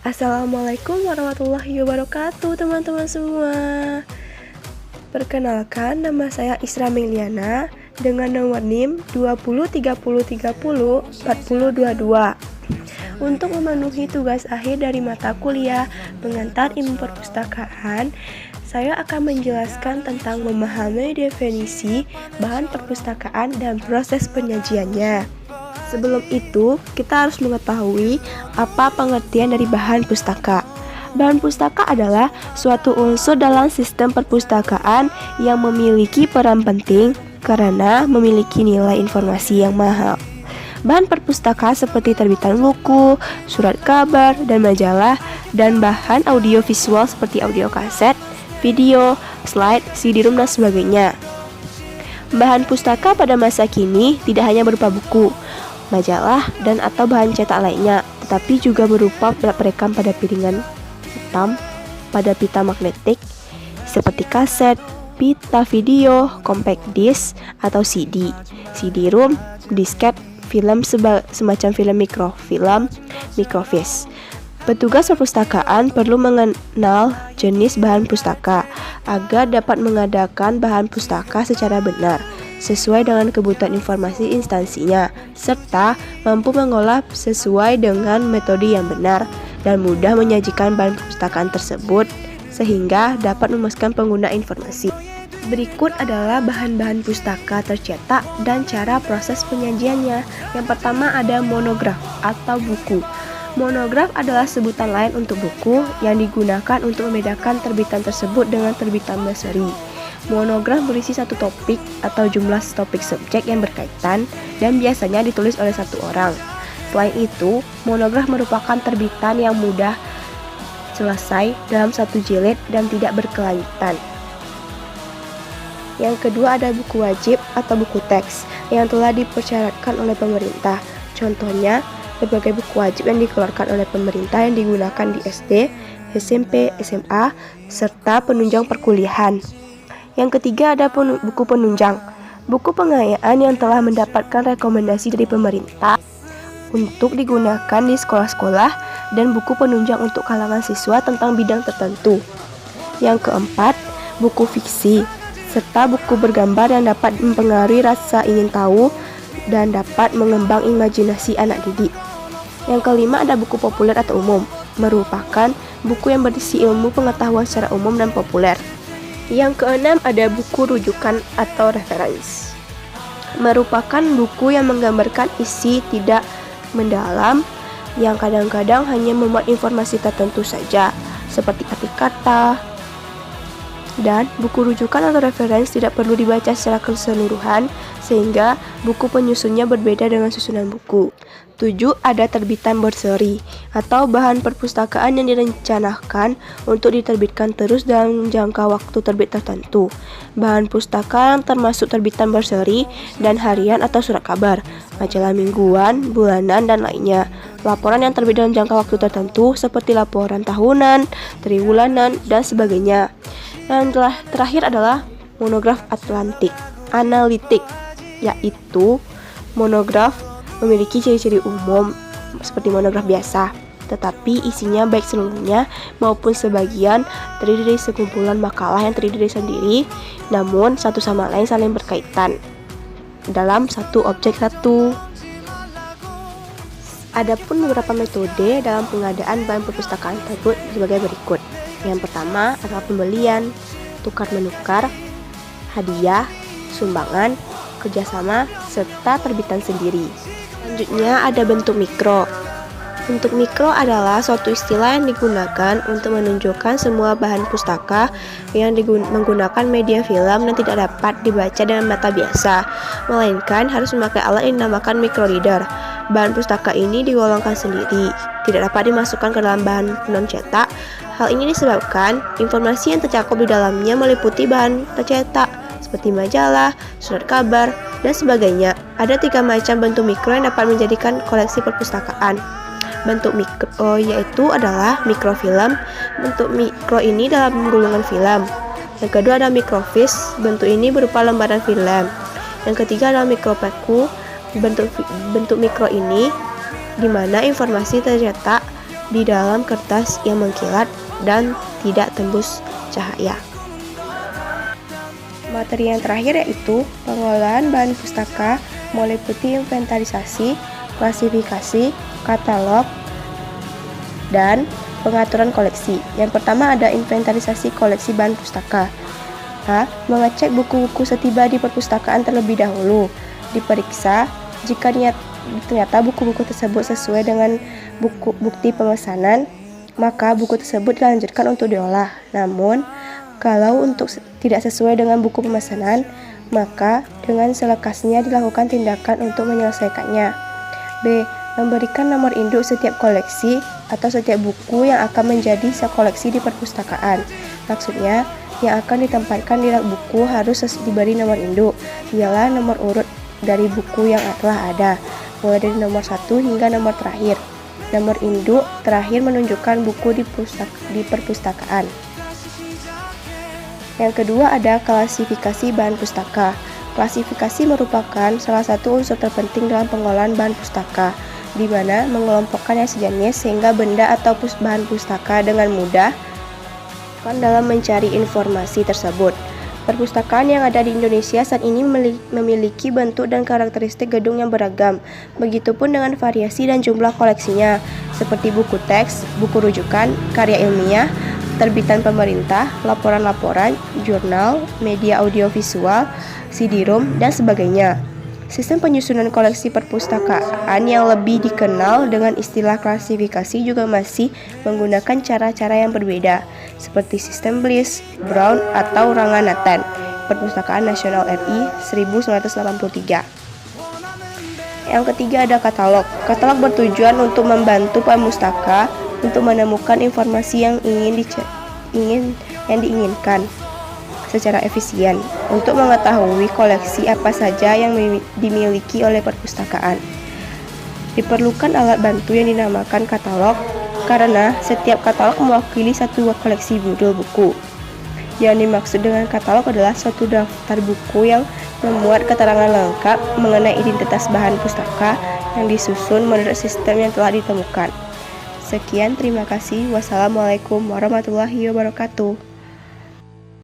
Assalamualaikum warahmatullahi wabarakatuh teman-teman semua. Perkenalkan, nama saya Isra Meliana dengan nomor NIM 2030304022. Untuk memenuhi tugas akhir dari mata kuliah Pengantar Ilmu Perpustakaan, saya akan menjelaskan tentang memahami definisi bahan perpustakaan dan proses penyajiannya. Sebelum itu, kita harus mengetahui apa pengertian dari bahan pustaka. Bahan pustaka adalah suatu unsur dalam sistem perpustakaan yang memiliki peran penting karena memiliki nilai informasi yang mahal. Bahan perpustaka seperti terbitan buku, surat kabar, dan majalah, dan bahan audiovisual seperti audio kaset, video, slide, CD-ROM, dan sebagainya. Bahan pustaka pada masa kini tidak hanya berupa buku, majalah, dan atau bahan cetak lainnya, tetapi juga berupa perekam pada piringan hitam, pada pita magnetik, seperti kaset, pita video, compact disc atau CD, CD-ROM, disket, film semacam film mikrofilm, microfiche. Petugas perpustakaan perlu mengenal jenis bahan pustaka agar dapat mengadakan bahan pustaka secara benar, sesuai dengan kebutuhan informasi instansinya, serta mampu mengolah sesuai dengan metode yang benar dan mudah menyajikan bahan perpustakaan tersebut sehingga dapat memuaskan pengguna informasi. Berikut adalah bahan-bahan pustaka tercetak dan cara proses penyajiannya. Yang pertama ada monograf atau buku. Monograf adalah sebutan lain untuk buku yang digunakan untuk membedakan terbitan tersebut dengan terbitan berseri. Monograf berisi satu topik atau jumlah topik subjek yang berkaitan dan biasanya ditulis oleh satu orang. Selain itu, monograf merupakan terbitan yang mudah selesai dalam satu jilid dan tidak berkelanjutan. Yang kedua ada buku wajib atau buku teks yang telah dipersyaratkan oleh pemerintah. Contohnya, berbagai buku wajib yang dikeluarkan oleh pemerintah yang digunakan di SD, SMP, SMA, serta penunjang perkuliahan. Yang ketiga ada buku penunjang. Buku pengayaan yang telah mendapatkan rekomendasi dari pemerintah untuk digunakan di sekolah-sekolah dan buku penunjang untuk kalangan siswa tentang bidang tertentu. Yang keempat, buku fiksi serta buku bergambar yang dapat mempengaruhi rasa ingin tahu dan dapat mengembang imajinasi anak didik. Yang kelima ada buku populer atau umum, merupakan buku yang berisi ilmu pengetahuan secara umum dan populer. Yang keenam ada buku rujukan atau referensi, merupakan buku yang menggambarkan isi tidak mendalam yang kadang-kadang hanya memuat informasi tertentu saja, seperti arti kata. Dan buku rujukan atau referensi tidak perlu dibaca secara keseluruhan sehingga buku penyusunnya berbeda dengan susunan buku. 7. Ada terbitan berseri atau bahan perpustakaan yang direncanakan untuk diterbitkan terus dalam jangka waktu terbit tertentu. Bahan pustaka yang termasuk terbitan berseri dan harian atau surat kabar, majalah mingguan, bulanan, dan lainnya. Laporan yang terbit dalam jangka waktu tertentu seperti laporan tahunan, triwulanan, dan sebagainya. Dan terakhir adalah monograf analitik, yaitu monograf memiliki ciri-ciri umum seperti monograf biasa, tetapi isinya baik seluruhnya maupun sebagian terdiri dari sekumpulan makalah yang terdiri sendiri, namun satu sama lain saling berkaitan dalam satu objek satu. Adapun beberapa metode dalam pengadaan bahan perpustakaan tersebut sebagai berikut. Yang pertama adalah pembelian, tukar-menukar, hadiah, sumbangan, kerjasama, serta terbitan sendiri. Selanjutnya ada bentuk mikro. Bentuk mikro adalah suatu istilah yang digunakan untuk menunjukkan semua bahan pustaka yang menggunakan media film dan tidak dapat dibaca dengan mata biasa, melainkan harus memakai alat yang dinamakan microreader. Bahan pustaka ini digolongkan sendiri, tidak dapat dimasukkan ke dalam bahan non-cetak. Hal ini disebabkan informasi yang tercakup di dalamnya meliputi bahan tercetak seperti majalah, surat kabar, dan sebagainya. Ada 3 macam bentuk mikro yang dapat menjadikan koleksi perpustakaan. Bentuk mikro yaitu adalah mikrofilm. Bentuk mikro ini dalam golongan film. Yang kedua ada microfiche. Bentuk ini berupa lembaran film. Yang ketiga adalah mikropaku. Bentuk mikro ini di mana informasi tercetak di dalam kertas yang mengkilat dan tidak tembus cahaya. Materi yang terakhir yaitu pengelolaan bahan pustaka, meliputi inventarisasi, klasifikasi, katalog, dan pengaturan koleksi. Yang pertama ada inventarisasi koleksi bahan pustaka. Mengecek buku-buku setiba di perpustakaan terlebih dahulu. Diperiksa jika ternyata buku-buku tersebut sesuai dengan bukti pemesanan, maka buku tersebut dilanjutkan untuk diolah. Namun, kalau tidak sesuai dengan buku pemesanan, maka dengan selekasnya dilakukan tindakan untuk menyelesaikannya. B. Memberikan nomor induk setiap koleksi atau setiap buku yang akan menjadi sekoleksi di perpustakaan. Maksudnya, yang akan ditempatkan di rak buku harus diberi nomor induk, ialah nomor urut dari buku yang telah ada, mulai dari nomor 1 hingga nomor terakhir. Nomor induk terakhir menunjukkan buku di perpustakaan. Yang kedua ada klasifikasi bahan pustaka. Klasifikasi merupakan salah satu unsur terpenting dalam pengelolaan bahan pustaka, di mana mengelompokkan yang sejenis sehingga benda atau bahan pustaka dengan mudah dalam mencari informasi tersebut. Perpustakaan yang ada di Indonesia saat ini memiliki bentuk dan karakteristik gedung yang beragam. Begitupun dengan variasi dan jumlah koleksinya, seperti buku teks, buku rujukan, karya ilmiah, terbitan pemerintah, laporan-laporan, jurnal, media audiovisual, CD-ROM, dan sebagainya. Sistem penyusunan koleksi perpustakaan yang lebih dikenal dengan istilah klasifikasi juga masih menggunakan cara-cara yang berbeda, seperti sistem Bliss, Brown, atau Ranganathan, Perpustakaan Nasional RI 1983. Yang ketiga ada katalog. Katalog bertujuan untuk membantu pemustaka untuk menemukan informasi yang diinginkan secara efisien untuk mengetahui koleksi apa saja yang dimiliki oleh perpustakaan. Diperlukan alat bantu yang dinamakan katalog karena setiap katalog mewakili satu koleksi judul buku. Yang dimaksud dengan katalog adalah suatu daftar buku yang memuat keterangan lengkap mengenai identitas bahan pustaka yang disusun menurut sistem yang telah ditemukan. Sekian, terima kasih. Wassalamualaikum warahmatullahi wabarakatuh.